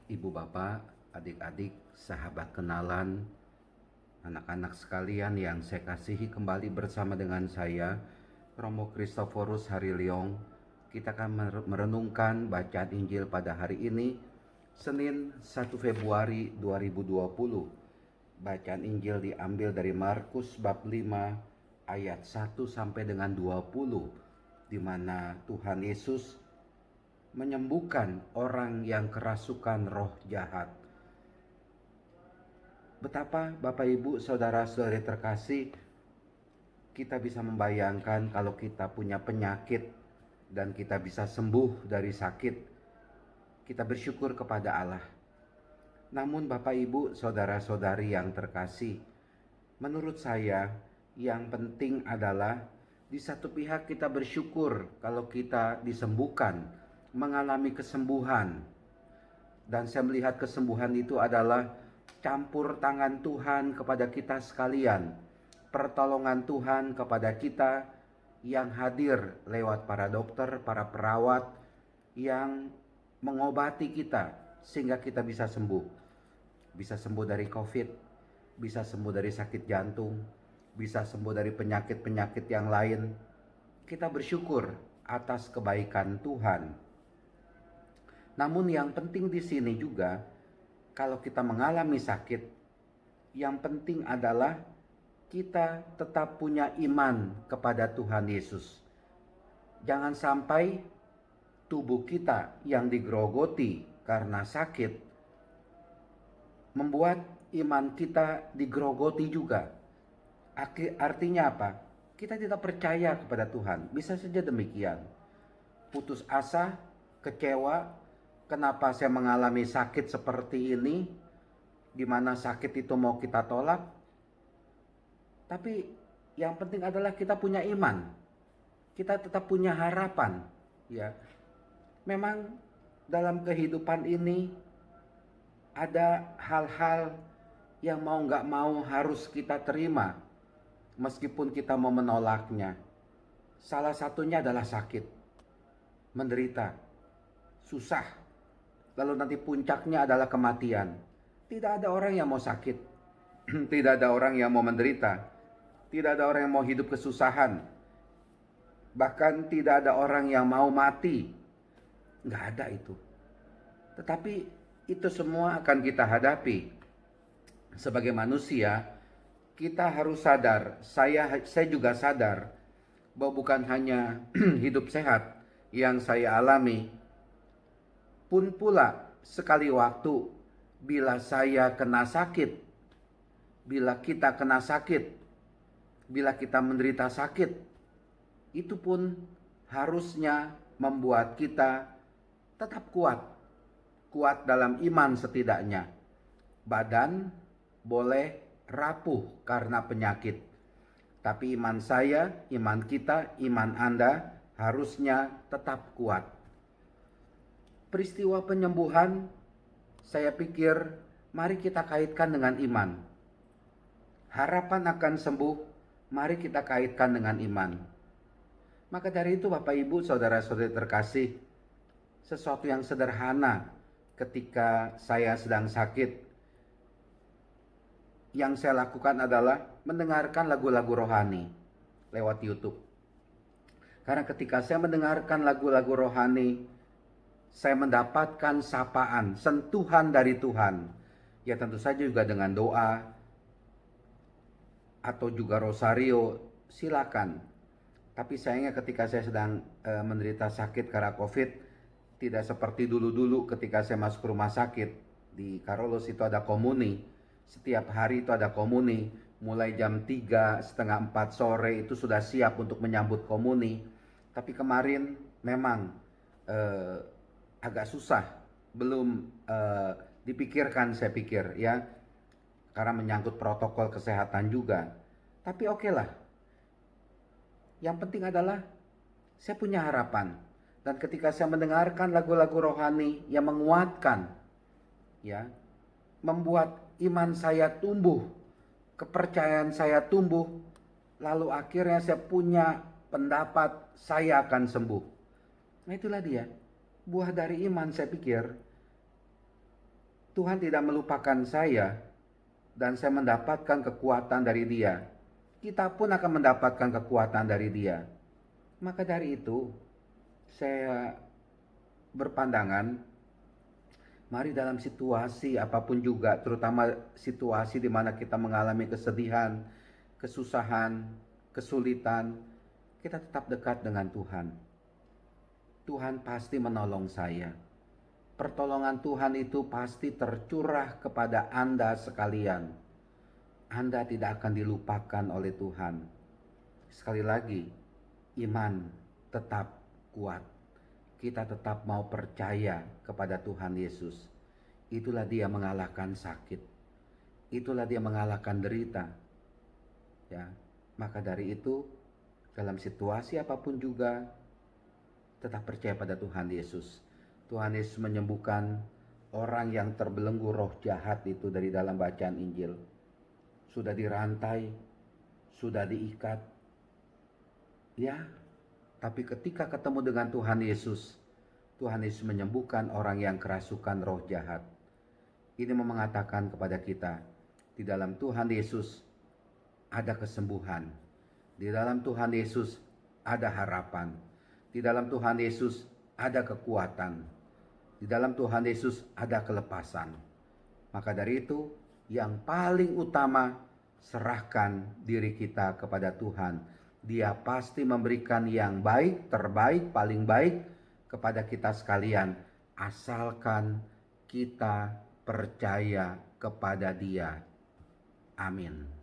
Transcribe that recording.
Ibu bapak, adik-adik, sahabat kenalan, anak-anak sekalian yang saya kasihi, kembali bersama dengan saya, Romo Kristoforus Harilyong. Kita akan merenungkan bacaan Injil pada hari ini, Senin 1 Februari 2020. Bacaan Injil diambil dari Markus bab 5 ayat 1 sampai dengan 20, di mana Tuhan Yesus menyembuhkan orang yang kerasukan roh jahat. Betapa Bapak Ibu saudara-saudari terkasih, kita bisa membayangkan kalau kita punya penyakit dan kita bisa sembuh dari sakit, kita bersyukur kepada Allah. Namun Bapak Ibu saudara-saudari yang terkasih, menurut saya yang penting adalah di satu pihak kita bersyukur kalau kita disembuhkan, mengalami kesembuhan. Dan saya melihat kesembuhan itu adalah campur tangan Tuhan kepada kita sekalian, pertolongan Tuhan kepada kita yang hadir lewat para dokter, para perawat yang mengobati kita sehingga kita bisa sembuh. Bisa sembuh dari COVID, bisa sembuh dari sakit jantung, bisa sembuh dari penyakit-penyakit yang lain. Kita bersyukur atas kebaikan Tuhan. Namun yang penting di sini juga, kalau kita mengalami sakit, yang penting adalah kita tetap punya iman kepada Tuhan Yesus. Jangan sampai tubuh kita yang digerogoti karena sakit membuat iman kita digerogoti juga. Artinya apa? Kita tidak percaya kepada Tuhan. Bisa saja demikian. Putus asa, kecewa, kenapa saya mengalami sakit seperti ini, di mana sakit itu mau kita tolak. Tapi yang penting adalah kita punya iman. Kita tetap punya harapan, ya. Memang dalam kehidupan ini ada hal-hal yang mau nggak mau harus kita terima, meskipun kita mau menolaknya. Salah satunya adalah sakit, menderita, susah, lalu nanti puncaknya adalah kematian. Tidak ada orang yang mau sakit, tidak ada orang yang mau menderita, tidak ada orang yang mau hidup kesusahan, bahkan tidak ada orang yang mau mati. Nggak ada itu. Tetapi itu semua akan kita hadapi. Sebagai manusia, kita harus sadar, saya juga sadar, bahwa bukan hanya hidup sehat yang saya alami, pun pula sekali waktu bila saya kena sakit, bila kita kena sakit, bila kita menderita sakit, itu pun harusnya membuat kita tetap kuat dalam iman setidaknya. Badan boleh rapuh karena penyakit, tapi iman saya, iman kita, iman Anda harusnya tetap kuat. Peristiwa penyembuhan, saya pikir mari kita kaitkan dengan iman. Harapan akan sembuh, mari kita kaitkan dengan iman. Maka dari itu Bapak Ibu saudara-saudari terkasih, sesuatu yang sederhana ketika saya sedang sakit, yang saya lakukan adalah mendengarkan lagu-lagu rohani lewat YouTube. Karena ketika saya mendengarkan lagu-lagu rohani, saya mendapatkan sapaan, sentuhan dari Tuhan. Ya tentu saja juga dengan doa atau juga rosario, silakan. Tapi sayangnya ketika saya sedang menderita sakit karena COVID, tidak seperti dulu-dulu ketika saya masuk rumah sakit. Di Karolos itu ada komuni, setiap hari itu ada komuni, mulai jam 3, setengah 4 sore itu sudah siap untuk menyambut komuni. Tapi kemarin memang agak susah, belum dipikirkan saya pikir ya, karena menyangkut protokol kesehatan juga. Tapi oke lah, yang penting adalah saya punya harapan. Dan ketika saya mendengarkan lagu-lagu rohani yang menguatkan, ya, membuat iman saya tumbuh, kepercayaan saya tumbuh, lalu akhirnya saya punya pendapat saya akan sembuh. Nah itulah dia, buah dari iman saya pikir. Tuhan tidak melupakan saya dan saya mendapatkan kekuatan dari Dia, kita pun akan mendapatkan kekuatan dari Dia. Maka dari itu, saya berpandangan, mari dalam situasi apapun juga, terutama situasi di mana kita mengalami kesedihan, kesusahan, kesulitan, kita tetap dekat dengan Tuhan. Tuhan pasti menolong saya. Pertolongan Tuhan itu pasti tercurah kepada Anda sekalian. Anda tidak akan dilupakan oleh Tuhan. Sekali lagi, iman tetap kuat. Kita tetap mau percaya kepada Tuhan Yesus. Itulah Dia mengalahkan sakit. Itulah Dia mengalahkan derita. Ya, maka dari itu, dalam situasi apapun juga, tetap percaya pada Tuhan Yesus. Tuhan Yesus menyembuhkan orang yang terbelenggu roh jahat itu dari dalam bacaan Injil. Sudah dirantai, sudah diikat. Ya, tapi ketika ketemu dengan Tuhan Yesus menyembuhkan orang yang kerasukan roh jahat. Ini mengatakan kepada kita, di dalam Tuhan Yesus ada kesembuhan. Di dalam Tuhan Yesus ada harapan. Di dalam Tuhan Yesus ada kekuatan. Di dalam Tuhan Yesus ada kelepasan. Maka dari itu, yang paling utama, serahkan diri kita kepada Tuhan. Dia pasti memberikan yang baik, terbaik, paling baik kepada kita sekalian, asalkan kita percaya kepada Dia. Amin.